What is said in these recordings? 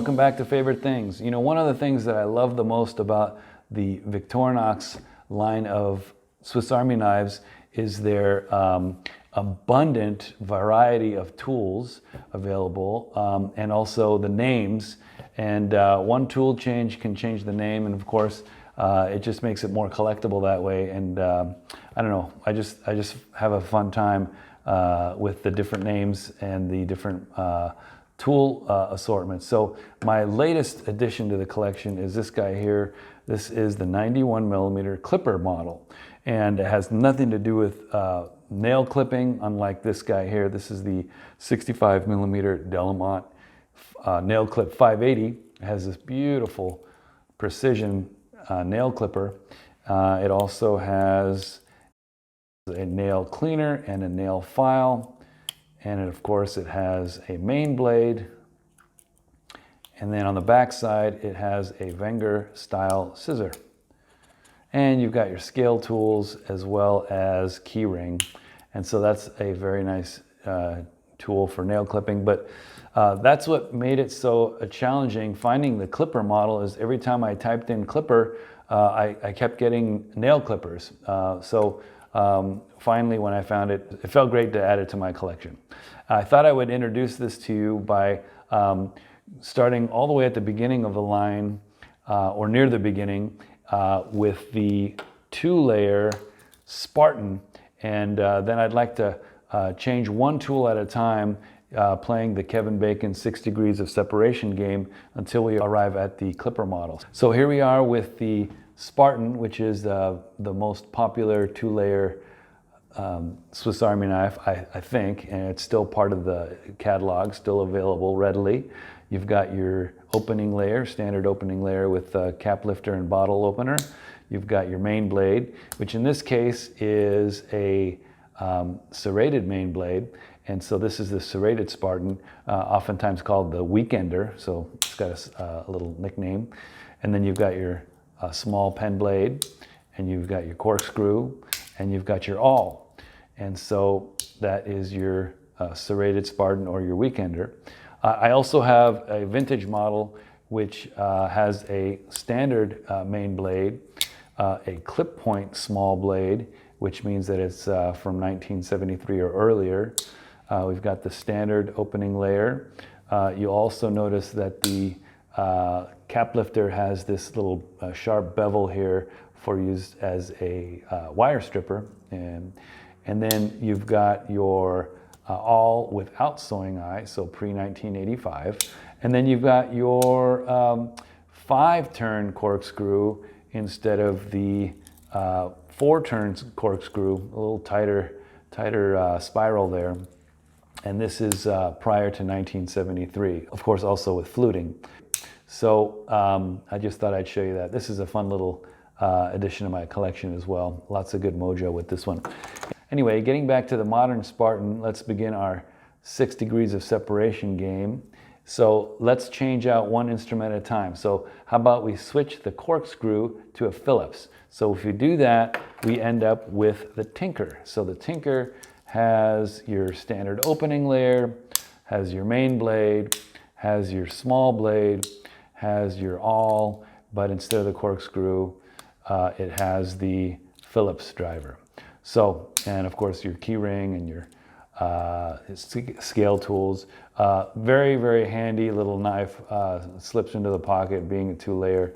welcome back to Favorite Things. You know, one of the things that I love the most about the Victorinox line of Swiss Army knives is their abundant variety of tools available, and also the names. And one tool change can change the name, and of course, it just makes it more collectible that way. And I don't know, I just have a fun time with the different names and the different tool assortment. So my latest addition to the collection is this guy here. This is the 91mm Clipper model, and it has nothing to do with nail clipping, unlike this guy here. This is the 65mm Delamont nail clip 580. It has this beautiful precision nail clipper. It also has a nail cleaner and a nail file. And of course, it has a main blade. And then on the back side, it has a Wenger style scissor. And you've got your scale tools as well as key ring. And so that's a very nice tool for nail clipping. But that's what made it so challenging finding the Clipper model. Is every time I typed in Clipper, I kept getting nail clippers. Finally, when I found it, it felt great to add it to my collection. I thought I would introduce this to you by starting all the way at the beginning of the line, or near the beginning, with the 2-layer Spartan. And then I'd like to change one tool at a time, playing the Kevin Bacon 6 degrees of separation game until we arrive at the Clipper model. So here we are with the Spartan, which is the most popular 2-layer Swiss Army knife, I think, and it's still part of the catalog, still available readily. You've got your opening layer, standard opening layer with cap lifter and bottle opener. You've got your main blade, which in this case is a serrated main blade. And so this is the serrated Spartan, oftentimes called the Weekender, so it's got a little nickname. And then you've got your small pen blade, and you've got your corkscrew, and you've got your awl. And so that is your serrated Spartan or your Weekender. I also have a vintage model which has a standard main blade, a clip point small blade, which means that it's from 1973 or earlier. We've got the standard opening layer. You'll also notice that the cap lifter has this little sharp bevel here for use as a wire stripper. And then you've got your awl without sewing eye, so pre-1985. And then you've got your 5-turn corkscrew instead of the 4-turn corkscrew, a little tighter spiral there. And this is prior to 1973, of course, also with fluting. So I just thought I'd show you that. This is a fun little addition to my collection as well. Lots of good mojo with this one. Anyway, getting back to the modern Spartan, let's begin our 6 degrees of separation game. So let's change out one instrument at a time. So how about we switch the corkscrew to a Phillips? So if you do that, we end up with the Tinker. So the Tinker has your standard opening layer, has your main blade, has your small blade, has your awl, but instead of the corkscrew, it has the Phillips driver. So, and of course your key ring and your scale tools. Very, very handy little knife, slips into the pocket being a 2-layer.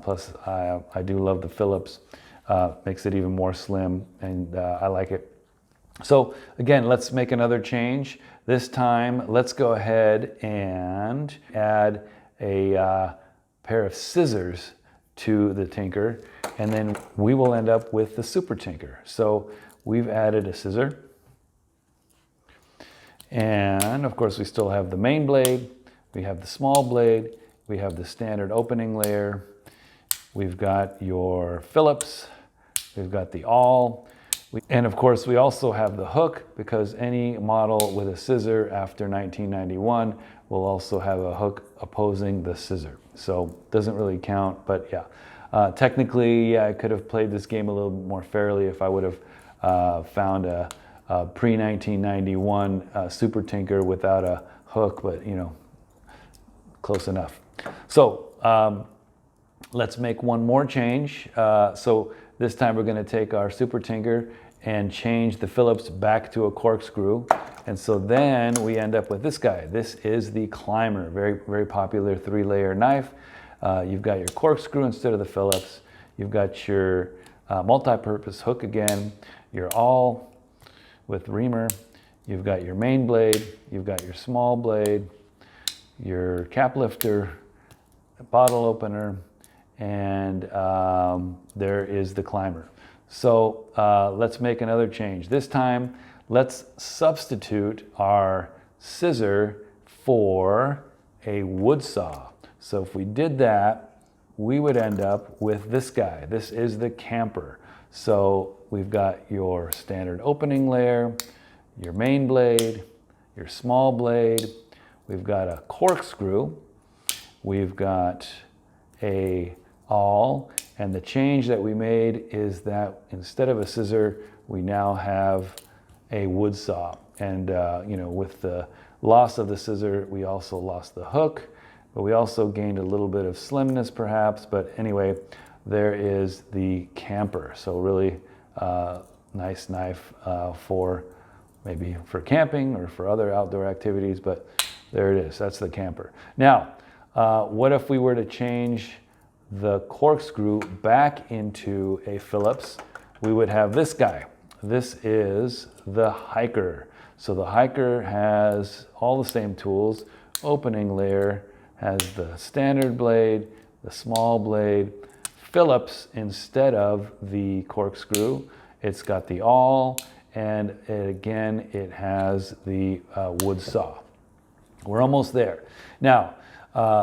Plus I do love the Phillips, makes it even more slim, and I like it. So again, let's make another change. This time, let's go ahead and add a pair of scissors to the Tinker, and then we will end up with the Super Tinker. So we've added a scissor, and of course we still have the main blade, we have the small blade, we have the standard opening layer, we've got your Phillips, we've got the awl, and of course we also have the hook, because any model with a scissor after 1991 will also have a hook opposing the scissor. So doesn't really count, but yeah. Technically, I could have played this game a little more fairly if I would have found a pre-1991 Super Tinker without a hook, but you know, close enough. So let's make one more change. So this time we're going to take our Super Tinker and change the Phillips back to a corkscrew. And so then we end up with this guy. This is the Climber, very, very popular 3-layer knife. You've got your corkscrew instead of the Phillips. You've got your multi-purpose hook again, your awl with reamer. You've got your main blade, you've got your small blade, your cap lifter, bottle opener, and there is the Climber. So let's make another change. This time, let's substitute our scissor for a wood saw. So if we did that, we would end up with this guy. This is the Camper. So we've got your standard opening layer, your main blade, your small blade. We've got a corkscrew. We've got a awl. And the change that we made is that instead of a scissor, we now have a wood saw. And you know, with the loss of the scissor, we also lost the hook, but we also gained a little bit of slimness perhaps. But anyway, there is the Camper. So really nice knife for maybe for camping or for other outdoor activities, but there it is. That's the Camper. Now, what if we were to change the corkscrew back into a Phillips? We would have this guy. This is the Hiker. So the Hiker has all the same tools. Opening layer has the standard blade, the small blade, Phillips instead of the corkscrew. It's got the awl, and again, it has the wood saw. We're almost there. Now,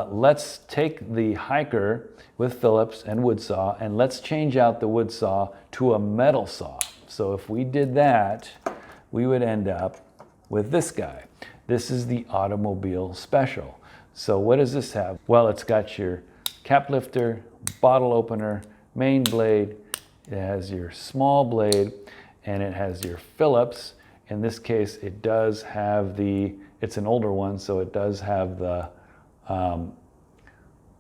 let's take the Hiker with Phillips and wood saw, and let's change out the wood saw to a metal saw. So if we did that, we would end up with this guy. This is the Automobile Special. So what does this have? Well, it's got your cap lifter, bottle opener, main blade. It has your small blade, and it has your Phillips. In this case, it does have the, it's an older one, so it does have the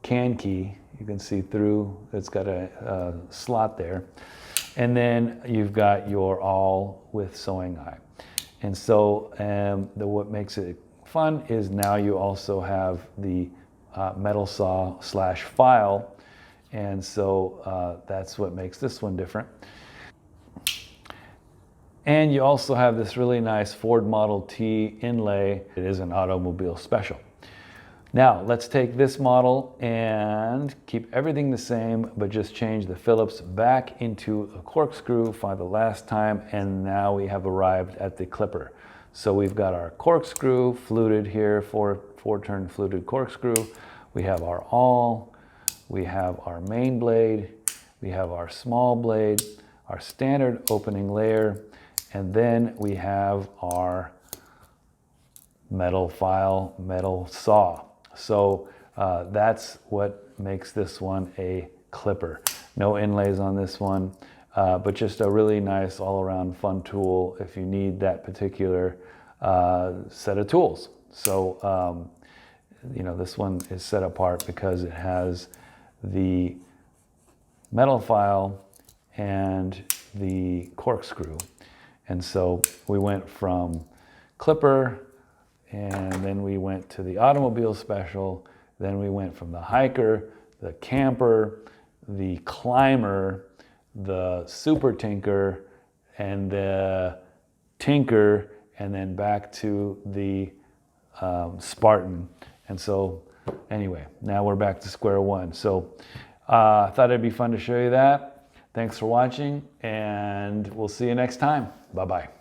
can key. You can see through, it's got a slot there. And then you've got your awl with sewing eye. And so what makes it fun is now you also have the metal saw slash file. And so that's what makes this one different. And you also have this really nice Ford Model T inlay. It is an Automobile Special. Now let's take this model and keep everything the same, but just change the Phillips back into a corkscrew for the last time, and now we have arrived at the Clipper. So we've got our corkscrew fluted here, four-turn fluted corkscrew. We have our awl, we have our main blade, we have our small blade, our standard opening layer, and then we have our metal file, metal saw. So that's what makes this one a Clipper. No inlays on this one, but just a really nice all-around fun tool if you need that particular set of tools. So you know, this one is set apart because it has the metal file and the corkscrew. And so we went from Clipper, and then we went to the Automobile Special, then we went from the Hiker, the Camper, the Climber, the Super Tinker, and the Tinker, and then back to the Spartan. And so anyway, now we're back to square one. So I thought it'd be fun to show you that. Thanks for watching, and we'll see you next time. Bye-bye.